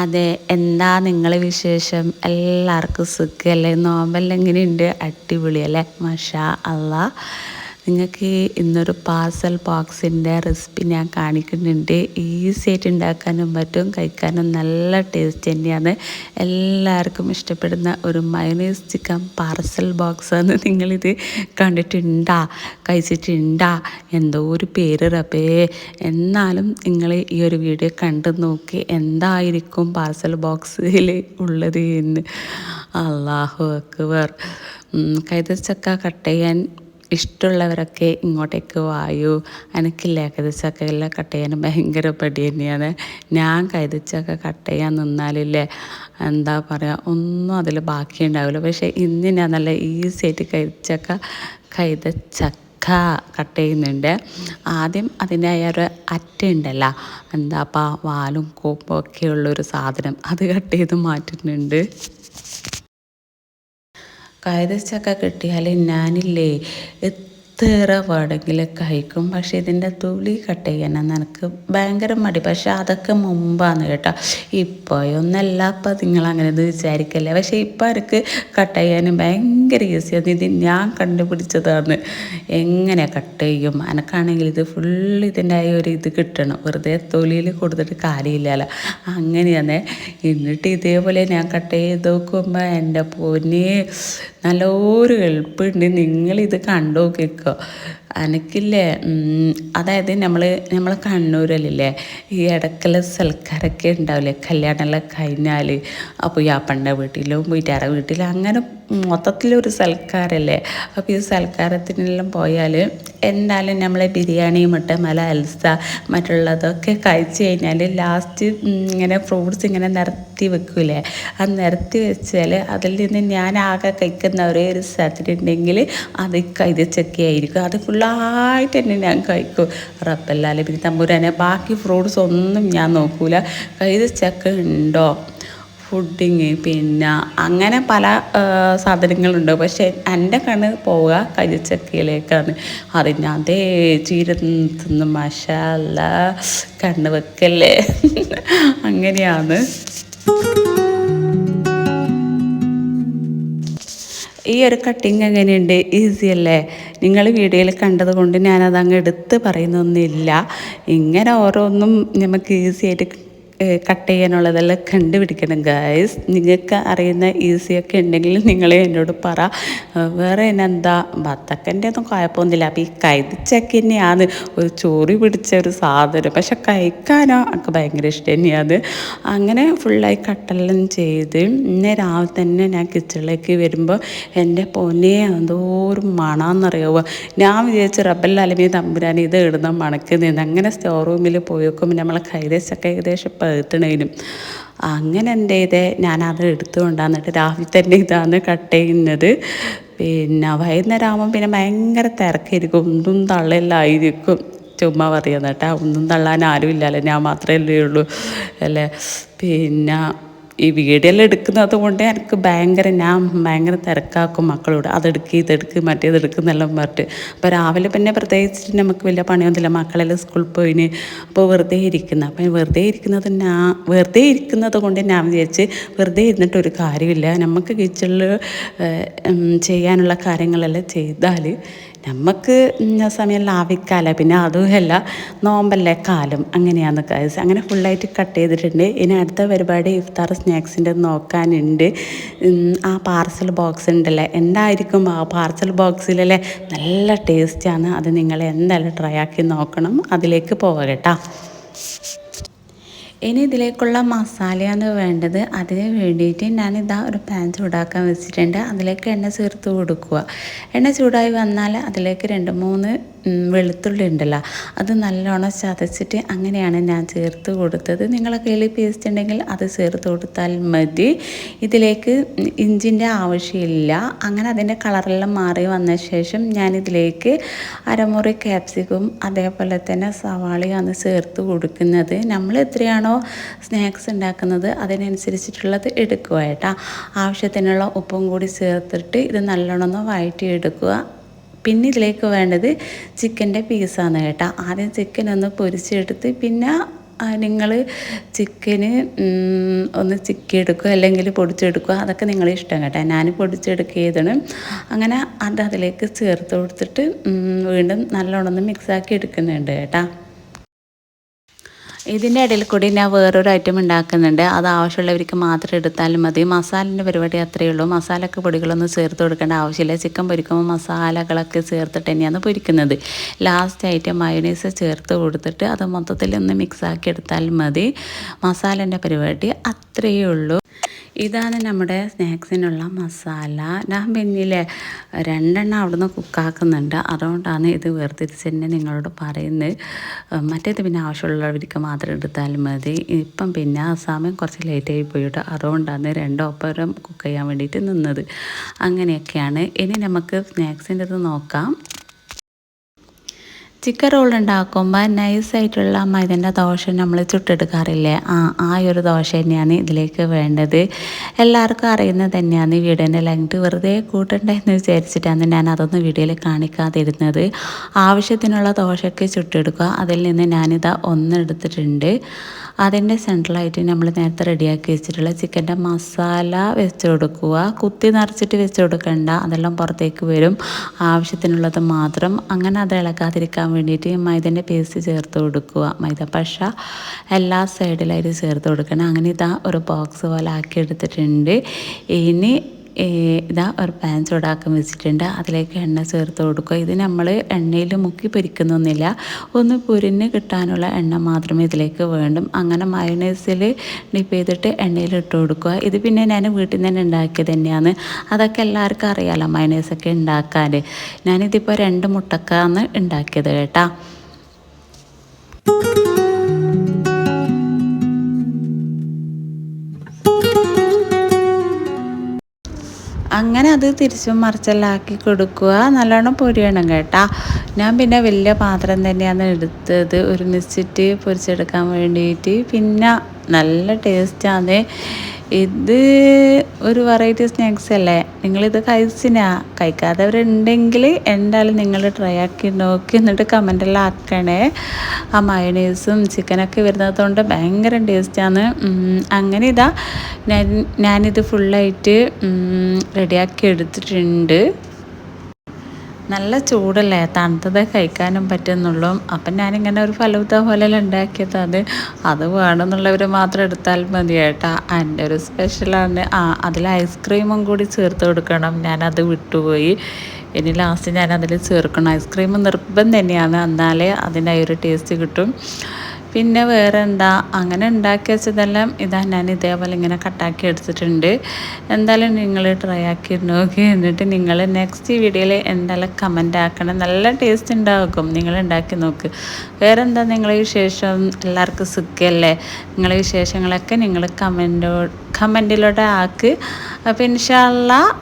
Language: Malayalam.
അതെ, എന്താ നിങ്ങളെ വിശേഷം? എല്ലാവർക്കും സുഖമല്ലേ? നോമ്പെല്ലാം എങ്ങനെയുണ്ട്? അടിപൊളിയല്ലേ? മാഷാ അള്ളാ. നിങ്ങൾക്ക് ഇന്നൊരു പാർസൽ ബോക്സിൻ്റെ റെസിപ്പി ഞാൻ കാണിക്കുന്നുണ്ട്. ഈസി ആയിട്ട് ഉണ്ടാക്കാനും പറ്റും, കഴിക്കാനും നല്ല ടേസ്റ്റ് തന്നെയാണ്. എല്ലാവർക്കും ഇഷ്ടപ്പെടുന്ന ഒരു മയോണൈസ് ചിക്കൻ പാർസൽ ബോക്സാണ്. നിങ്ങളിത് കണ്ടിട്ടുണ്ടാ, കഴിച്ചിട്ടുണ്ടാ? എന്തോ ഒരു പേര് റബ്ബേ. എന്നാലും നിങ്ങൾ ഈ ഒരു വീഡിയോ കണ്ടു നോക്കി എന്തായിരിക്കും പാർസൽ ബോക്സിൽ ഉള്ളത് എന്ന്. അല്ലാഹു അക്ബർ. കൈതച്ചക്ക കട്ട് ചെയ്യാൻ ഇഷ്ടമുള്ളവരൊക്കെ ഇങ്ങോട്ടേക്ക് വായു. എനിക്കില്ല കൈതച്ചക്ക എല്ലാം കട്ട് ചെയ്യാൻ ഭയങ്കര പടി തന്നെയാണ്. ഞാൻ കൈതച്ചക്ക കട്ട് ചെയ്യാൻ നിന്നാലില്ലേ, എന്താ പറയുക, ഒന്നും അതിൽ ബാക്കിയുണ്ടാവില്ല. പക്ഷേ ഇന്ന് ഞാൻ നല്ല ഈസി ആയിട്ട് കൈതച്ചക്ക കട്ട് ചെയ്യുന്നുണ്ട്. ആദ്യം അതിനായ ഒരു അറ്റ ഉണ്ടല്ലോ, എന്താപ്പാ വാലും കോപ്പും ഒക്കെ ഉള്ളൊരു സാധനം, അത് കട്ട് ചെയ്ത് മാറ്റുന്നുണ്ട്. കൈതച്ചക്ക കിട്ടിയാൽ ഞാനില്ലേ എത്ര വേണമെങ്കിലും കഴിക്കും. പക്ഷേ ഇതിൻ്റെ തൊലി കട്ട് ചെയ്യാനാണ് എനിക്ക് ഭയങ്കര മടി. പക്ഷേ അതൊക്കെ മുമ്പാണ് കേട്ടോ. ഇപ്പോഴൊന്നല്ല, അപ്പം നിങ്ങളങ്ങനെ ഇത് വിചാരിക്കല്ലേ. പക്ഷേ ഇപ്പം എനിക്ക് കട്ട് ചെയ്യാനും ഭയങ്കര ഈസിയാണ്. ഇത് ഞാൻ കണ്ടുപിടിച്ചതാണ്. എങ്ങനെ കട്ട് ചെയ്യും? എനിക്കാണെങ്കിൽ ഇത് ഫുള്ള് ഇതിൻ്റെ ഒരു ഇത് കിട്ടണം. വെറുതെ തൊലിയിൽ കൊടുത്തിട്ട് കാര്യമില്ലല്ലോ. അങ്ങനെയാണ്. എന്നിട്ട് ഇതേപോലെ ഞാൻ കട്ട് ചെയ്ത് നോക്കുമ്പോൾ എൻ്റെ പൊന്നേ, നല്ലൊരു എളുപ്പമുണ്ട്. നിങ്ങളിത് കണ്ടു നോക്കിക്കോ. എനിക്കില്ലേ, അതായത് നമ്മൾ കണ്ണൂരിലില്ലേ ഈ ഇടയ്ക്കുള്ള സൽക്കാരൊക്കെ ഉണ്ടാവില്ലേ, കല്യാണമെല്ലാം കഴിഞ്ഞാൽ അപ്പോൾ ഈ അപ്പൻ്റെ വീട്ടിലും വീട്ടുകാരുടെ വീട്ടിലും അങ്ങനെ മൊത്തത്തിലൊരു സൽക്കാരല്ലേ. അപ്പോൾ ഈ സൽക്കാരത്തിനെല്ലാം പോയാൽ എന്തായാലും നമ്മളെ ബിരിയാണി, മുട്ടമല, അൽസ മറ്റുള്ളതൊക്കെ കഴിച്ച് കഴിഞ്ഞാൽ ലാസ്റ്റ് ഇങ്ങനെ ഫ്രൂട്ട്സ് ഇങ്ങനെ നിരത്തി വെക്കൂലേ. ആ നിരത്തി വെച്ചാൽ അതിൽ നിന്ന് ഞാൻ ആകെ കഴിക്കുന്ന ഒരേ ഒരു സാധനമുണ്ടെങ്കിൽ അത് കൈതച്ചക്കയായിരിക്കും. അത് ഫുള്ളായിട്ട് തന്നെ ഞാൻ കഴിക്കും. റബ്ബല്ലാലെ പിന്നെ തമ്പുരാനെ, ബാക്കി ഫ്രൂട്ട്സ് ഒന്നും ഞാൻ നോക്കൂല. കൈതച്ചക്ക ഉണ്ടോ, ഫുഡിങ്, പിന്നെ അങ്ങനെ പല സാധനങ്ങളുണ്ട്. പക്ഷേ എൻ്റെ കണ്ണ് പോവുക കൈതച്ചക്കയിലേക്കാണ്. അതിന് അതേ ചീര തിന്ന് മാഷാ അല്ലാ, കണ്ണ് വെക്കല്ലേ. അങ്ങനെയാണ്. ഈ ഒരു കട്ടിങ് എങ്ങനെയുണ്ട്? ഈസി അല്ലേ? നിങ്ങൾ വീഡിയോയിൽ കണ്ടത് കൊണ്ട് ഞാനത് അങ്ങ് എടുത്ത് പറയുന്നൊന്നുമില്ല. ഇങ്ങനെ ഓരോന്നും നമുക്ക് ഈസി ആയിട്ട് കട്ട് ചെയ്യാനുള്ളതെല്ലാം കണ്ടുപിടിക്കണം ഗൈസ്. നിങ്ങൾക്ക് അറിയുന്ന ഈസിയൊക്കെ ഉണ്ടെങ്കിൽ നിങ്ങൾ എന്നോട് പറ. വേറെ എന്താ, ബത്തക്കൻ്റെ ഒന്നും കുഴപ്പമൊന്നുമില്ല. അപ്പോൾ ഈ കൈതച്ചക്ക തന്നെയാണ് ഒരു ചോറി പിടിച്ച ഒരു സാധനം. പക്ഷെ കഴിക്കാനോ എനിക്ക് ഭയങ്കര ഇഷ്ടം തന്നെയാണ്. അങ്ങനെ ഫുള്ളായി കട്ടെല്ലാം ചെയ്ത് ഇന്ന് രാവിലെ തന്നെ ഞാൻ കിച്ചണിലേക്ക് വരുമ്പോൾ എൻ്റെ പൊന്നെ എന്തോ ഒരു മണമെന്നറിയാവുക. ഞാൻ വിചാരിച്ചു റബ്ബല്ലാലമീ തമ്പുരാൻ ഇത് ഇടുന്ന മണക്കുന്നതെന്ന്. അങ്ങനെ സ്റ്റോർ റൂമിൽ പോയി നോക്കുമ്പോൾ നമ്മളെ കൈതച്ചക്ക ഏകദേശം പഴുത്തണേനും. അങ്ങനെ എന്ത് ചെയ്തേ, ഞാനത് എടുത്തുകൊണ്ടാന്നിട്ട് രാവിലെ തന്നെ ഇതാണ് കട്ട് ചെയ്യുന്നത്. പിന്നെ വൈകുന്നേരം ആകുമ്പോൾ പിന്നെ ഭയങ്കര തിരക്കായിരിക്കും, ഒന്നും തള്ളലായിരിക്കും. ചുമ്മാ പറയുന്നത് കേട്ടോ, ഒന്നും തള്ളാൻ ആരും ഇല്ലല്ലോ, ഞാൻ മാത്രമല്ലേ ഉള്ളൂ അല്ലേ. പിന്നെ ഈ വീഡിയോയിൽ എടുക്കുന്നത് കൊണ്ട് എനിക്ക് ഞാൻ ഭയങ്കര തിരക്കാക്കും മക്കളോട്. അതെടുക്ക്, ഇതെടുക്ക്, മറ്റേതെടുക്ക് എന്നെല്ലാം പറഞ്ഞിട്ട്. അപ്പോൾ രാവിലെ പിന്നെ പ്രത്യേകിച്ചിട്ട് നമുക്ക് വലിയ പണിയൊന്നുമില്ല, മക്കളെല്ലാം സ്കൂളിൽ പോയിന്. അപ്പോൾ വെറുതെ ഇരിക്കുന്നത് കൊണ്ട് ഞാൻ വിചാരിച്ച് വെറുതെ ഇരുന്നിട്ട് ഒരു കാര്യമില്ല. നമുക്ക് കിച്ചണിൽ ചെയ്യാനുള്ള കാര്യങ്ങളെല്ലാം ചെയ്താൽ നമുക്ക് സമയം ലാഭിക്കാമല്ലോ. പിന്നെ അതുമല്ല, നോമ്പല്ലേ കാലം, അങ്ങനെയാണ് ഗൈസ്. അങ്ങനെ ഫുള്ളായിട്ട് കട്ട് ചെയ്തിട്ടുണ്ട്. ഇനി അടുത്ത പരിപാടി ഇഫ്താർ സ്നാക്സിൻ്റെ നോക്കാനുണ്ട്. ആ പാർസൽ ബോക്സ് ഉണ്ടല്ലേ, എന്തായിരിക്കും ആ പാർസൽ ബോക്സിലല്ലേ, നല്ല ടേസ്റ്റാണ്. അത് നിങ്ങൾ എന്തായാലും ട്രൈ ആക്കി നോക്കണം. അതിലേക്ക് പോകാം കേട്ടോ. ഇനി ഇതിലേക്കുള്ള മസാലയാണ് വേണ്ടത്. അതിന് വേണ്ടിയിട്ട് ഞാനിതാ ഒരു പാൻ ചൂടാക്കാൻ വെച്ചിട്ടുണ്ട്. അതിലേക്ക് എണ്ണ ചേർത്ത് കൊടുക്കുക. എണ്ണ ചൂടായി വന്നാൽ അതിലേക്ക് 2-3 വെളുത്തുള്ളി ഉണ്ടല്ലോ, അത് നല്ലോണം ചതച്ചിട്ട് അങ്ങനെയാണ് ഞാൻ ചേർത്ത് കൊടുത്തത്. നിങ്ങളെ കയ്യിൽ പേസ്റ്റ് ഉണ്ടെങ്കിൽ അത് ചേർത്ത് കൊടുത്താൽ മതി. ഇതിലേക്ക് ഇഞ്ചിൻ്റെ ആവശ്യമില്ല. അങ്ങനെ അതിൻ്റെ കളറെല്ലാം മാറി വന്ന ശേഷം ഞാനിതിലേക്ക് അരമുറി ക്യാപ്സിക്കും അതേപോലെ തന്നെ സവാളയാണ് ചേർത്ത് കൊടുക്കുന്നത്. നമ്മൾ എത്രയാണോ സ്നാക്സ് ഉണ്ടാക്കുന്നത് അതിനനുസരിച്ചിട്ടുള്ളത് എടുക്കുക കേട്ടോ. ആവശ്യത്തിനുള്ള ഉപ്പും കൂടി ചേർത്തിട്ട് ഇത് നല്ലോണം ഒന്ന് വഴറ്റിയെടുക്കുക. പിന്നെ ഇതിലേക്ക് വേണ്ടത് ചിക്കൻ്റെ പീസാണ് കേട്ടോ. ആദ്യം ചിക്കൻ ഒന്ന് പൊരിച്ചെടുത്ത് പിന്നെ നിങ്ങൾ ചിക്കന് ഒന്ന് ചിക്കിയെടുക്കുക അല്ലെങ്കിൽ പൊടിച്ചെടുക്കുക, അതൊക്കെ നിങ്ങളെ ഇഷ്ടം കേട്ടോ. ഞാൻ പൊടിച്ചെടുക്കിയതാണ്. അങ്ങനെ അത് അതിലേക്ക് ചേർത്ത് കൊടുത്തിട്ട് വീണ്ടും നല്ലോണം ഒന്ന് മിക്സാക്കി എടുക്കുന്നുണ്ട് കേട്ടോ. ഇതിൻ്റെ ഇടയിൽ കൂടി ഞാൻ വേറൊരു ഐറ്റം ഉണ്ടാക്കുന്നുണ്ട്. അത് ആവശ്യമുള്ളവർക്ക് മാത്രം എടുത്താലും മതി. മസാലേൻ്റെ പരിപാടി അത്രയേ ഉള്ളൂ. മസാലക്ക് പൊടികളൊന്നും ചേർത്ത് കൊടുക്കേണ്ട ആവശ്യമില്ല. ചിക്കൻ പൊരിക്കുമ്പോൾ മസാലകളൊക്കെ ചേർത്തിട്ട് തന്നെയാണ് പൊരിക്കുന്നത്. ലാസ്റ്റായിട്ട് മയോണൈസ് ചേർത്ത് കൊടുത്തിട്ട് അത് മൊത്തത്തിലൊന്ന് മിക്സാക്കി എടുത്താൽ മതി. മസാലേൻ്റെ പരിപാടി അത്രയേ ഉള്ളൂ. ഇതാണ് നമ്മുടെ സ്നാക്സിനുള്ള മസാല. ഞാൻ പിന്നിലെ 2 അവിടുന്ന് കുക്കാക്കുന്നുണ്ട്, അതുകൊണ്ടാണ് ഇത് വേർതിരിച്ച് തന്നെ നിങ്ങളോട് പറയുന്നത്. മറ്റേത് പിന്നെ ആവശ്യമുള്ളവർക്ക് മാത്രം എടുത്താലും മതി. ഇപ്പം പിന്നെ ആ സമയം കുറച്ച് ലേറ്റായി പോയിട്ട് അതുകൊണ്ടാണ് 2 ഒപ്പരം കുക്ക് ചെയ്യാൻ വേണ്ടിയിട്ട് നിന്നത്. അങ്ങനെയൊക്കെയാണ്. ഇനി നമുക്ക് സ്നാക്സിൻ്റെ ഇത് നോക്കാം. ചിക്കൻ റോൾ ഉണ്ടാക്കുമ്പോൾ നൈസായിട്ടുള്ള മൈദൻ്റെ ദോശ നമ്മൾ ചുട്ടെടുക്കാറില്ലേ, ആ ഒരു ദോശ തന്നെയാണ് ഇതിലേക്ക് വേണ്ടത്. എല്ലാവർക്കും അറിയുന്നത് തന്നെയാണ്. വീഡിയോൻ്റെ ലെങ്ത് വെറുതെ കൂട്ടണ്ട എന്ന് വിചാരിച്ചിട്ടാണ് ഞാൻ അതൊന്നും വീഡിയോയിൽ കാണിക്കാതിരുന്നത്. ആവശ്യത്തിനുള്ള ദോശയ്ക്ക് ചുട്ടെടുക്കുക. അതിൽ നിന്ന് ഞാനിതാ 1 എടുത്തിട്ടുണ്ട്. അതിൻ്റെ സെൻട്രലായിട്ട് നമ്മൾ നേരത്തെ റെഡിയാക്കി വെച്ചിട്ടുള്ള ചിക്കൻ്റെ മസാല വെച്ച് കൊടുക്കുക. കുത്തി നിറച്ചിട്ട് വെച്ച് കൊടുക്കണ്ട, അതെല്ലാം പുറത്തേക്ക് വരും. ആവശ്യത്തിനുള്ളത് മാത്രം. അങ്ങനെ അത് ഇളകാതിരിക്കാൻ വേണ്ടിയിട്ട് മൈദൻ്റെ പേസ്റ്റ് ചേർത്ത് കൊടുക്കുക. മൈദ പശ എല്ലാ സൈഡിലായിട്ട് ചേർത്ത് കൊടുക്കണം. അങ്ങനെ ഇതാ ഒരു ബോക്സ് പോലെ ആക്കി എടുത്തിട്ടുണ്ട്. ഇനി ഇതാ ഒരു പാൻ ചൂടാക്കാൻ വെച്ചിട്ടുണ്ട്. അതിലേക്ക് എണ്ണ ചേർത്ത് കൊടുക്കുക. ഇത് നമ്മൾ എണ്ണയിൽ മുക്കി പൊരിക്കുന്നൊന്നുമില്ല, ഒന്ന് പൊരിഞ്ഞ് കിട്ടാനുള്ള എണ്ണ മാത്രമേ ഇതിലേക്ക് വേണ്ടും. അങ്ങനെ മയോണൈസിൽ ഡിപ്പ് ചെയ്തിട്ട് എണ്ണയിൽ ഇട്ട് കൊടുക്കുക. ഇത് പിന്നെ ഞാൻ വീട്ടിൽ നിന്ന് തന്നെ ഉണ്ടാക്കിയത് തന്നെയാണ്. അതൊക്കെ എല്ലാവർക്കും അറിയാമല്ലോ മയോണൈസൊക്കെ ഉണ്ടാക്കാൻ. ഞാനിതിപ്പോൾ 2 മുട്ടക്കാണ് ഉണ്ടാക്കിയത് കേട്ടോ. അങ്ങനെ അത് തിരിച്ചും മറിച്ചെല്ലാം ആക്കി കൊടുക്കുക. നല്ലോണം പൊരിയണം കേട്ടോ. ഞാൻ പിന്നെ വലിയ പാത്രം തന്നെയാണ് എടുത്തത് ഒരുമിച്ചിട്ട് പൊരിച്ചെടുക്കാൻ വേണ്ടിയിട്ട്. പിന്നെ നല്ല ടേസ്റ്റാണ്. ഇത് ഒരു വെറൈറ്റി സ്നാക്സ് അല്ലേ. നിങ്ങളിത് കഴിക്കാത്തവരുണ്ടെങ്കിൽ എന്തായാലും നിങ്ങൾ ട്രൈ ആക്കി നോക്കി എന്നിട്ട് കമൻറ്റെല്ലാം ആക്കണേ. ആ മയോണൈസും ചിക്കനൊക്കെ വരുന്നതുകൊണ്ട് ഭയങ്കര ടേസ്റ്റാണ്. അങ്ങനെ ഇതാ ഞാനിത് ഫുള്ളായിട്ട് റെഡിയാക്കി എടുത്തിട്ടുണ്ട്. നല്ല ചൂടല്ലേ, തണുത്തതേ കഴിക്കാനും പറ്റുന്നുള്ളൂ. അപ്പം ഞാനിങ്ങനെ ഒരു ഫലൂദ പോലെല്ലാം ഉണ്ടാക്കിയത് അത് വേണമെന്നുള്ളവർ മാത്രം എടുത്താൽ മതി കേട്ടോ. എൻ്റെ ഒരു സ്പെഷ്യലാണ്. അതിൽ ഐസ്ക്രീമും കൂടി ചേർത്ത് കൊടുക്കണം. ഞാനത് വിട്ടുപോയി. ഇനി ലാസ്റ്റ് ഞാനതിൽ ചേർക്കണം. ഐസ്ക്രീം നിർബന്ധം തന്നെയാണ്, എന്നാലേ അതിൻ്റെ ഒരു ടേസ്റ്റ് കിട്ടും. പിന്നെ വേറെ എന്താ, അങ്ങനെ ഉണ്ടാക്കി വെച്ചതെല്ലാം ഇതാ ഞാൻ ഇതേപോലെ ഇങ്ങനെ കട്ടാക്കി എടുത്തിട്ടുണ്ട്. എന്തായാലും നിങ്ങൾ ട്രൈ ആക്കി നോക്കി. എന്നിട്ട് നിങ്ങൾ നെക്സ്റ്റ് വീഡിയോയിൽ എന്തായാലും കമൻ്റ് ആക്കണം. നല്ല ടേസ്റ്റ് ഉണ്ടാകും. നിങ്ങൾ ഉണ്ടാക്കി നോക്ക്. വേറെ എന്താ നിങ്ങളെ വിശേഷം? എല്ലാവർക്കും സുഖമല്ലേ? നിങ്ങളെ വിശേഷങ്ങളൊക്കെ നിങ്ങൾ കമൻറ്റിലൂടെ ആക്ക്. അപ്പോൾ ഇൻഷാ അല്ലാഹ്